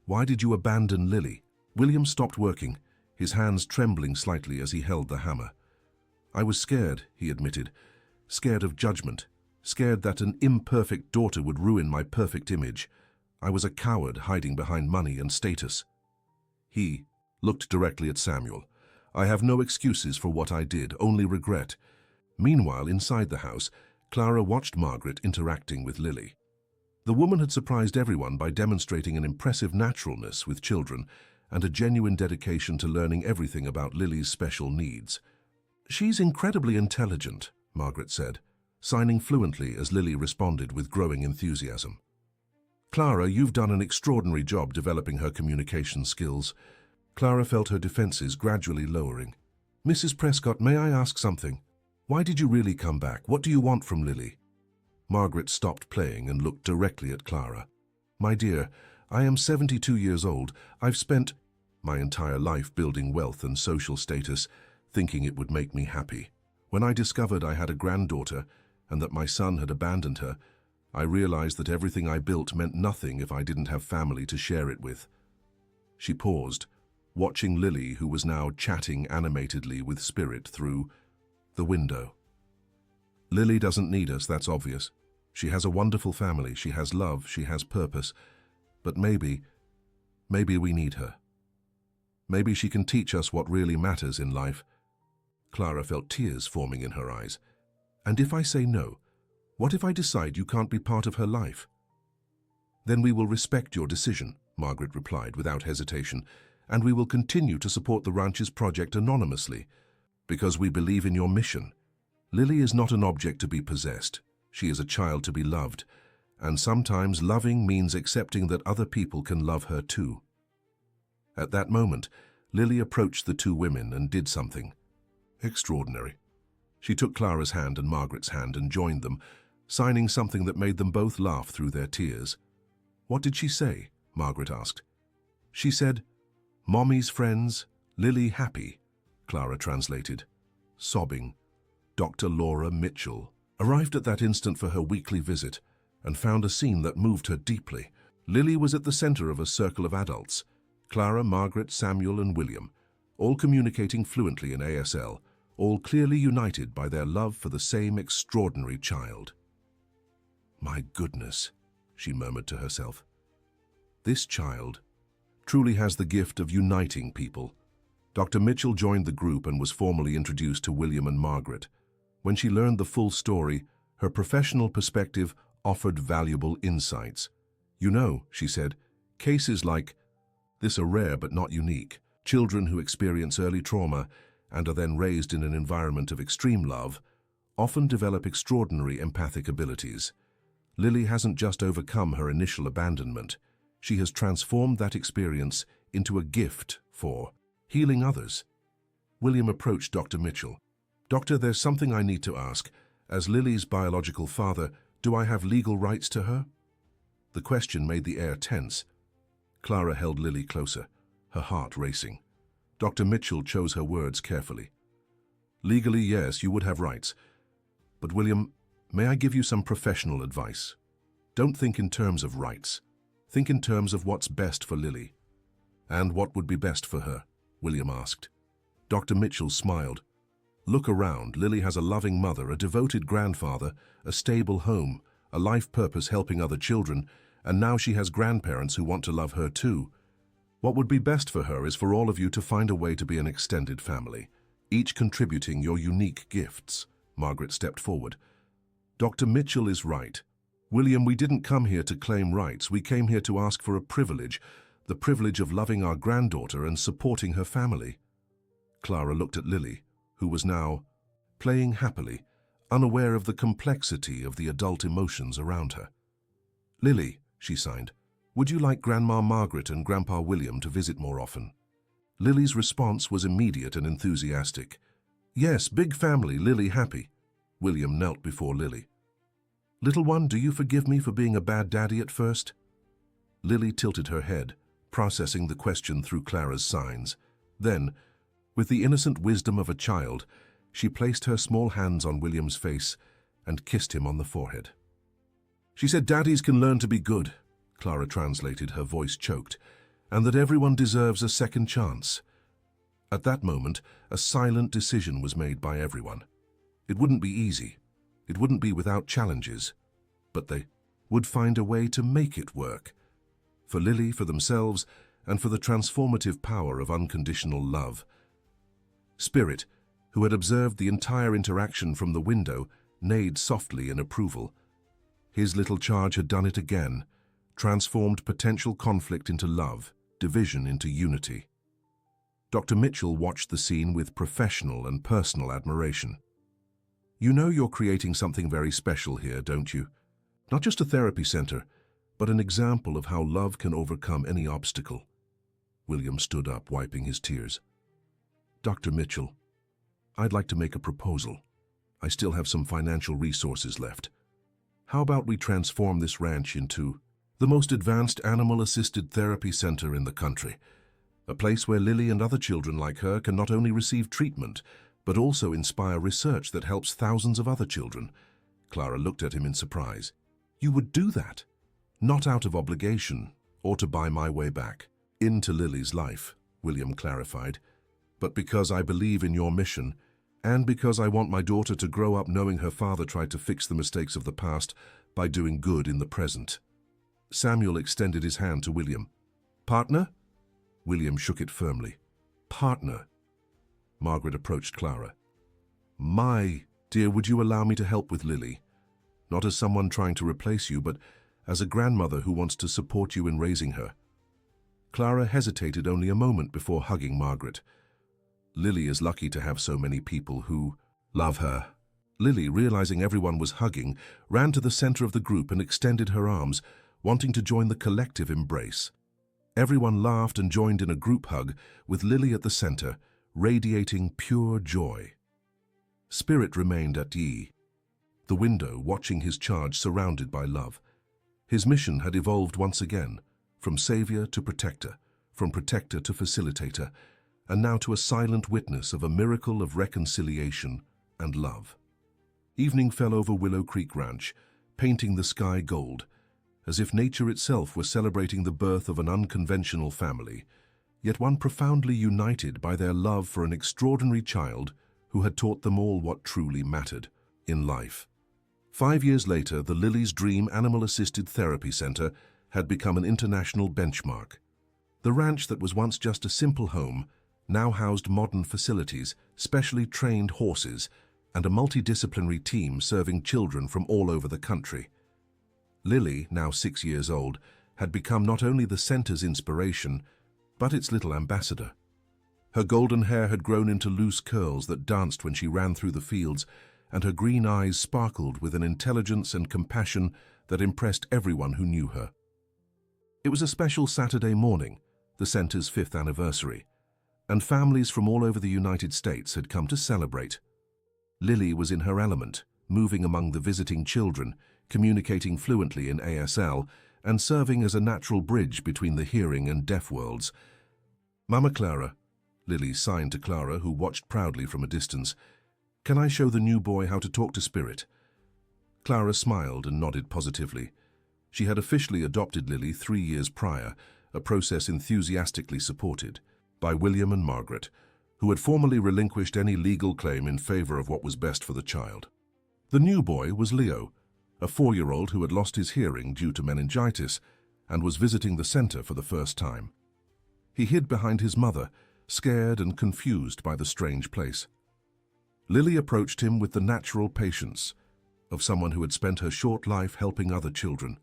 Why did you abandon Lily?" William stopped working, his hands trembling slightly as he held the hammer. "I was scared," he admitted. "Scared of judgment. Scared that an imperfect daughter would ruin my perfect image. I was a coward hiding behind money and status." He looked directly at Samuel. "I have no excuses for what I did, only regret." Meanwhile, inside the house, Clara watched Margaret interacting with Lily. The woman had surprised everyone by demonstrating an impressive naturalness with children and a genuine dedication to learning everything about Lily's special needs. "She's incredibly intelligent," Margaret said, signing fluently as Lily responded with growing enthusiasm. "Clara, you've done an extraordinary job developing her communication skills." Clara felt her defenses gradually lowering. "Mrs. Prescott, may I ask something? Why did you really come back? What do you want from Lily?" Margaret stopped playing and looked directly at Clara. "My dear, I am 72 years old. I've spent my entire life building wealth and social status, thinking it would make me happy. When I discovered I had a granddaughter and that my son had abandoned her, I realized that everything I built meant nothing if I didn't have family to share it with." She paused, watching Lily, who was now chatting animatedly with Spirit through the window. "Lily doesn't need us, that's obvious. She has a wonderful family, she has love, she has purpose. But maybe we need her. Maybe she can teach us what really matters in life." Clara felt tears forming in her eyes. "And if I say no? What if I decide you can't be part of her life?" "Then we will respect your decision," Margaret replied without hesitation, "and we will continue to support the ranch's project anonymously, because we believe in your mission. Lily is not an object to be possessed. She is a child to be loved, and sometimes loving means accepting that other people can love her too." At that moment, Lily approached the 2 women and did something extraordinary. She took Clara's hand and Margaret's hand and joined them, signing something that made them both laugh through their tears. "What did she say?" Margaret asked. "She said, 'Mommy's friends, Lily happy,'" Clara translated. Sobbing, Dr. Laura Mitchell arrived at that instant for her weekly visit and found a scene that moved her deeply. Lily was at the center of a circle of adults, Clara, Margaret, Samuel, and William, all communicating fluently in ASL, all clearly united by their love for the same extraordinary child. "My goodness," she murmured to herself. "This child truly has the gift of uniting people." Dr. Mitchell joined the group and was formally introduced to William and Margaret. When she learned the full story, her professional perspective offered valuable insights. "You know," she said, "cases like this are rare but not unique. Children who experience early trauma and are then raised in an environment of extreme love often develop extraordinary empathic abilities. Lily hasn't just overcome her initial abandonment. She has transformed that experience into a gift for healing others." William approached Dr. Mitchell. "Doctor, there's something I need to ask. As Lily's biological father, do I have legal rights to her?" The question made the air tense. Clara held Lily closer, her heart racing. Dr. Mitchell chose her words carefully. "Legally, yes, you would have rights. But William, may I give you some professional advice? Don't think in terms of rights. Think in terms of what's best for Lily." "And what would be best for her?" William asked. Dr. Mitchell smiled. "Look around. Lily has a loving mother, a devoted grandfather, a stable home, a life purpose helping other children, and now she has grandparents who want to love her too. What would be best for her is for all of you to find a way to be an extended family, each contributing your unique gifts." Margaret stepped forward. "Dr. Mitchell is right. William, we didn't come here to claim rights. We came here to ask for a privilege, the privilege of loving our granddaughter and supporting her family." Clara looked at Lily, who was now playing happily, unaware of the complexity of the adult emotions around her. "Lily," she signed, "would you like Grandma Margaret and Grandpa William to visit more often?" Lily's response was immediate and enthusiastic. "Yes, big family, Lily happy." William knelt before Lily. "Little one, do you forgive me for being a bad daddy at first?" Lily tilted her head, processing the question through Clara's signs. Then, with the innocent wisdom of a child, she placed her small hands on William's face and kissed him on the forehead. "She said daddies can learn to be good," Clara translated, her voice choked, "and that everyone deserves a second chance." At that moment, a silent decision was made by everyone. It wouldn't be easy. It wouldn't be without challenges. But they would find a way to make it work. For Lily, for themselves, and for the transformative power of unconditional love. Spirit, who had observed the entire interaction from the window, neighed softly in approval. His little charge had done it again, transformed potential conflict into love, division into unity. Dr. Mitchell watched the scene with professional and personal admiration. "You know you're creating something very special here, don't you? Not just a therapy center, but an example of how love can overcome any obstacle." William stood up, wiping his tears. "Dr. Mitchell, I'd like to make a proposal. I still have some financial resources left. How about we transform this ranch into the most advanced animal-assisted therapy center in the country? A place where Lily and other children like her can not only receive treatment, but also inspire research that helps thousands of other children." Clara looked at him in surprise. "You would do that? Not out of obligation, or to buy my way back into Lily's life," William clarified, "but because I believe in your mission, and because I want my daughter to grow up knowing her father tried to fix the mistakes of the past by doing good in the present." Samuel extended his hand to William. "Partner?" William shook it firmly. "Partner." Margaret approached Clara. "My dear, would you allow me to help with Lily? Not as someone trying to replace you, but as a grandmother who wants to support you in raising her." Clara hesitated only a moment before hugging Margaret. Lily is lucky to have so many people who love her. Lily, realizing everyone was hugging, ran to the center of the group and extended her arms, wanting to join the collective embrace. Everyone laughed and joined in a group hug, with Lily at the center, radiating pure joy. Spirit remained at ease, the window, watching his charge surrounded by love. His mission had evolved once again, from savior to protector, from protector to facilitator, and now to a silent witness of a miracle of reconciliation and love. Evening fell over Willow Creek Ranch, painting the sky gold, as if nature itself were celebrating the birth of an unconventional family, yet one profoundly united by their love for an extraordinary child who had taught them all what truly mattered in life. 5 years later, the Lily's Dream Animal-Assisted Therapy Center had become an international benchmark. The ranch that was once just a simple home now housed modern facilities, specially trained horses, and a multidisciplinary team serving children from all over the country. Lily, now 6 years old, had become not only the center's inspiration, but its little ambassador. Her golden hair had grown into loose curls that danced when she ran through the fields, and her green eyes sparkled with an intelligence and compassion that impressed everyone who knew her. It was a special Saturday morning, the center's 5th anniversary. and families from all over the United States had come to celebrate. Lily was in her element, moving among the visiting children, communicating fluently in ASL, and serving as a natural bridge between the hearing and deaf worlds. "Mama Clara," Lily signed to Clara, who watched proudly from a distance, "can I show the new boy how to talk to Spirit?" Clara smiled and nodded positively. She had officially adopted Lily 3 years prior, a process enthusiastically supported by William and Margaret, who had formally relinquished any legal claim in favor of what was best for the child. The new boy was Leo, a 4-year-old who had lost his hearing due to meningitis and was visiting the center for the first time. He hid behind his mother, scared and confused by the strange place. Lily approached him with the natural patience of someone who had spent her short life helping other children.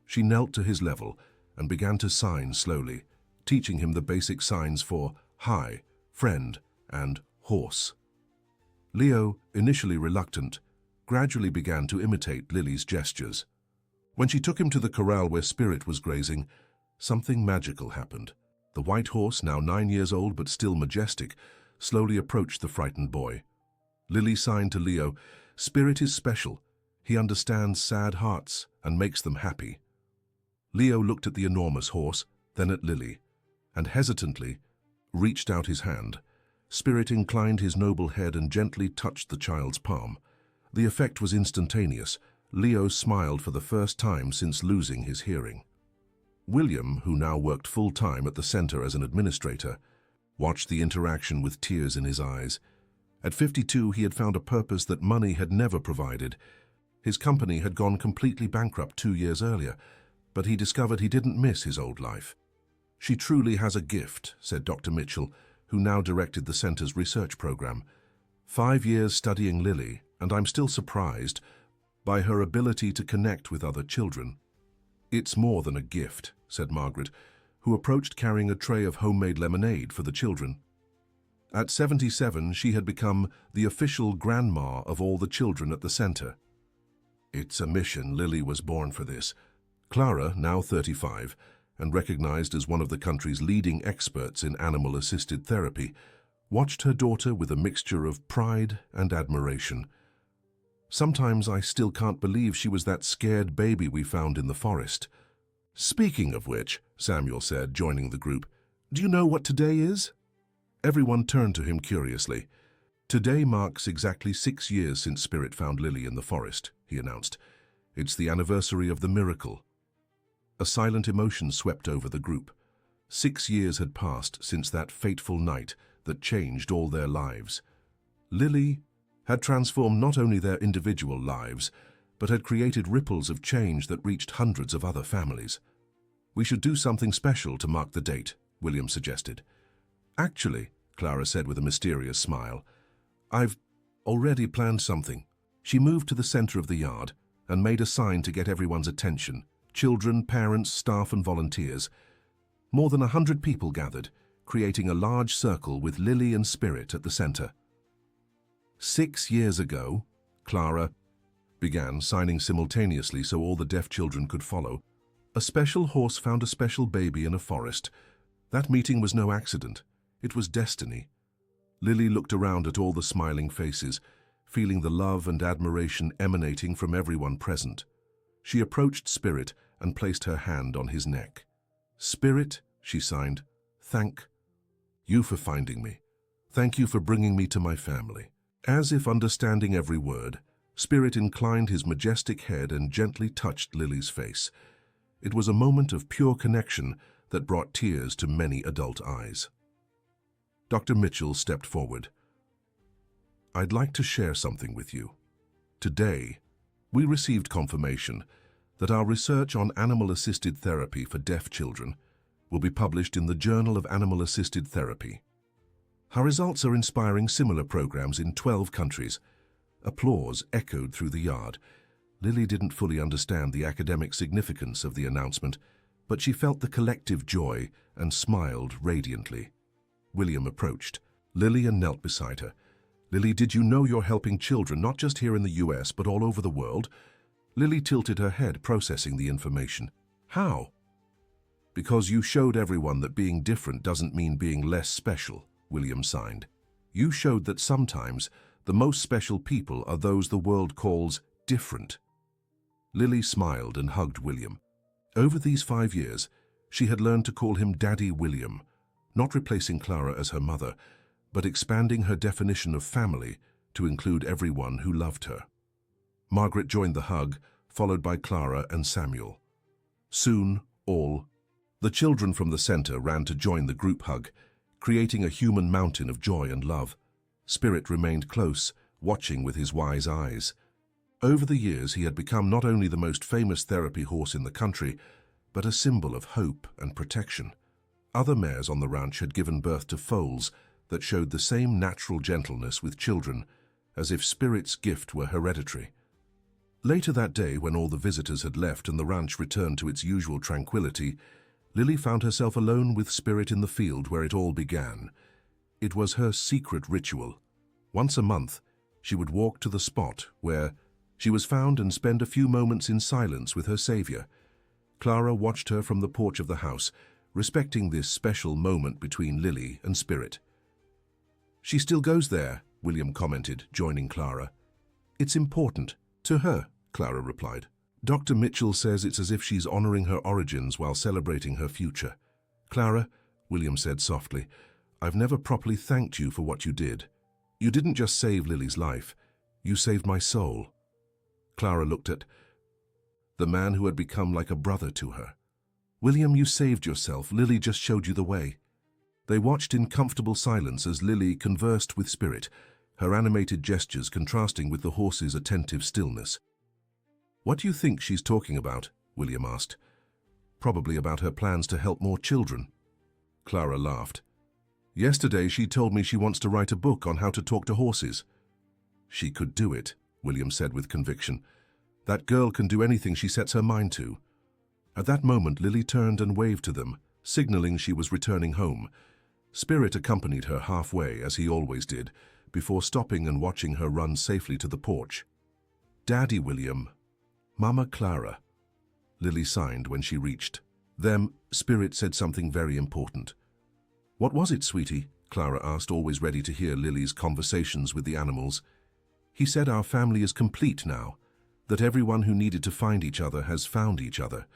She knelt to his level and began to sign slowly, teaching him the basic signs for hi, friend, and horse. Leo, initially reluctant, gradually began to imitate Lily's gestures. When she took him to the corral where Spirit was grazing, something magical happened. The white horse, now 9 years old but still majestic, slowly approached the frightened boy. Lily signed to Leo, "Spirit is special. He understands sad hearts and makes them happy." Leo looked at the enormous horse, then at Lily, and hesitantly reached out his hand. Spirit inclined his noble head and gently touched the child's palm. The effect was instantaneous. Leo smiled for the first time since losing his hearing. William, who now worked full-time at the center as an administrator, watched the interaction with tears in his eyes. At 52, he had found a purpose that money had never provided. His company had gone completely bankrupt 2 years earlier, but he discovered he didn't miss his old life. "She truly has a gift," said Dr. Mitchell, who now directed the center's research program. 5 years studying Lily, and I'm still surprised by her ability to connect with other children." "It's more than a gift," said Margaret, who approached carrying a tray of homemade lemonade for the children. At 77, she had become the official grandma of all the children at the center. "It's a mission. Lily was born for this." Clara, now 35, and recognized as one of the country's leading experts in animal-assisted therapy, watched her daughter with a mixture of pride and admiration. "Sometimes I still can't believe she was that scared baby we found in the forest." "Speaking of which," Samuel said, joining the group, "do you know what today is?" Everyone turned to him curiously. "Today marks exactly 6 years since Spirit found Lily in the forest," he announced. "It's the anniversary of the miracle." A silent emotion swept over the group. 6 years had passed since that fateful night that changed all their lives. Lily had transformed not only their individual lives, but had created ripples of change that reached hundreds of other families. "We should do something special to mark the date," William suggested. "Actually," Clara said with a mysterious smile, "I've already planned something." She moved to the center of the yard and made a sign to get everyone's attention. Children, parents, staff, and volunteers. More than 100 people gathered, creating a large circle with Lily and Spirit at the center. 6 years ago, Clara began, signing simultaneously so all the deaf children could follow. "A special horse found a special baby in a forest. That meeting was no accident. It was destiny." Lily looked around at all the smiling faces, feeling the love and admiration emanating from everyone present. She approached Spirit and placed her hand on his neck. "Spirit," she signed, "thank you for finding me. Thank you for bringing me to my family." As if understanding every word, Spirit inclined his majestic head and gently touched Lily's face. It was a moment of pure connection that brought tears to many adult eyes. Dr. Mitchell stepped forward. "I'd like to share something with you. Today, we received confirmation that our research on animal-assisted therapy for deaf children will be published in the Journal of Animal-Assisted Therapy. Our results are inspiring similar programs in 12 countries." Applause echoed through the yard. Lily didn't fully understand the academic significance of the announcement, but she felt the collective joy and smiled radiantly. William approached Lily and knelt beside her. "Lily, did you know you're helping children not just here in the US, but all over the world?" Lily tilted her head, processing the information. "How?" "Because you showed everyone that being different doesn't mean being less special," William signed. You showed that sometimes the most special people are those the world calls different. Lily smiled and hugged William. Over these 5 years, she had learned to call him Daddy William, not replacing Clara as her mother, but expanding her definition of family to include everyone who loved her. Margaret joined the hug, followed by Clara and Samuel. Soon, all the children from the center ran to join the group hug, creating a human mountain of joy and love. Spirit remained close, watching with his wise eyes. Over the years, he had become not only the most famous therapy horse in the country, but a symbol of hope and protection. Other mares on the ranch had given birth to foals that showed the same natural gentleness with children, as if Spirit's gift were hereditary. Later that day, when all the visitors had left and the ranch returned to its usual tranquility, Lily found herself alone with Spirit in the field where it all began. It was her secret ritual. Once a month, she would walk to the spot where she was found and spend a few moments in silence with her savior. Clara watched her from the porch of the house, respecting this special moment between Lily and Spirit. "She still goes there," William commented, joining Clara. "It's important to her," Clara replied. "Dr. Mitchell says it's as if she's honoring her origins while celebrating her future." "Clara," William said softly, "I've never properly thanked you for what you did. You didn't just save Lily's life, you saved my soul." Clara looked at the man who had become like a brother to her. "William, you saved yourself. Lily just showed you the way." They watched in comfortable silence as Lily conversed with Spirit, her animated gestures contrasting with the horse's attentive stillness. "What do you think she's talking about?" William asked. "Probably about her plans to help more children." Clara laughed. "Yesterday she told me she wants to write a book on how to talk to horses." "She could do it," William said with conviction. "That girl can do anything she sets her mind to." At that moment, Lily turned and waved to them, signaling she was returning home. Spirit accompanied her halfway, as he always did, before stopping and watching her run safely to the porch. "Daddy William, Mama Clara," Lily signed when she reached them. Spirit said something very important. "What was it, sweetie?" Clara asked, always ready to hear Lily's conversations with the animals. "He said our family is complete now, that everyone who needed to find each other has found each other,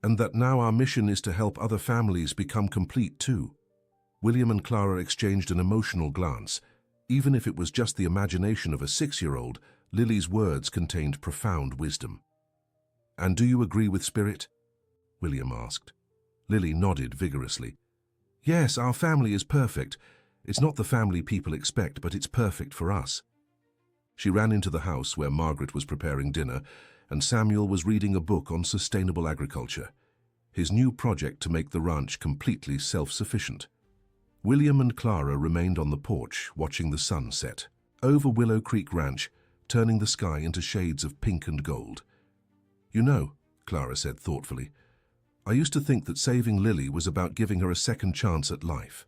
and that now our mission is to help other families become complete too." William and Clara exchanged an emotional glance. Even if it was just the imagination of a 6-year-old, Lily's words contained profound wisdom. "And do you agree with Spirit?" William asked. Lily nodded vigorously. "Yes, our family is perfect. It's not the family people expect, but it's perfect for us." She ran into the house where Margaret was preparing dinner, and Samuel was reading a book on sustainable agriculture, his new project to make the ranch completely self-sufficient. William and Clara remained on the porch, watching the sun set over Willow Creek Ranch, turning the sky into shades of pink and gold. "You know," Clara said thoughtfully, "I used to think that saving Lily was about giving her a second chance at life.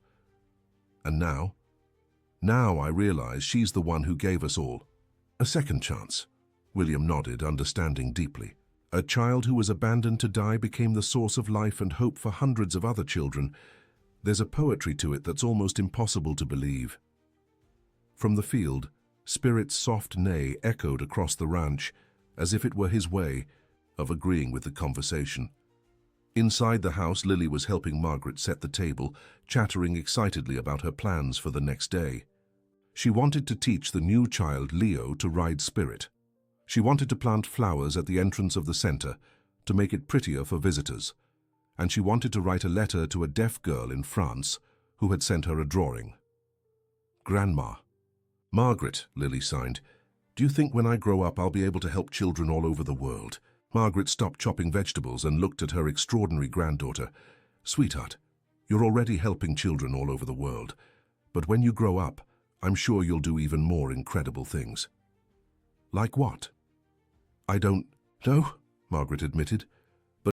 And now I realize she's the one who gave us all a second chance." William nodded, understanding deeply. A child who was abandoned to die became the source of life and hope for hundreds of other children. There's a poetry to it that's almost impossible to believe. From the field, Spirit's soft neigh echoed across the ranch, as if it were his way of agreeing with the conversation. Inside the house, Lily was helping Margaret set the table, chattering excitedly about her plans for the next day. She wanted to teach the new child, Leo, to ride Spirit. She wanted to plant flowers at the entrance of the center to make it prettier for visitors, and she wanted to write a letter to a deaf girl in France who had sent her a drawing. "Grandma." "Margaret," Lily signed, "do you think when I grow up I'll be able to help children all over the world?" Margaret stopped chopping vegetables and looked at her extraordinary granddaughter. "Sweetheart, you're already helping children all over the world, but when you grow up, I'm sure you'll do even more incredible things." "Like what?" "I don't know," Margaret admitted.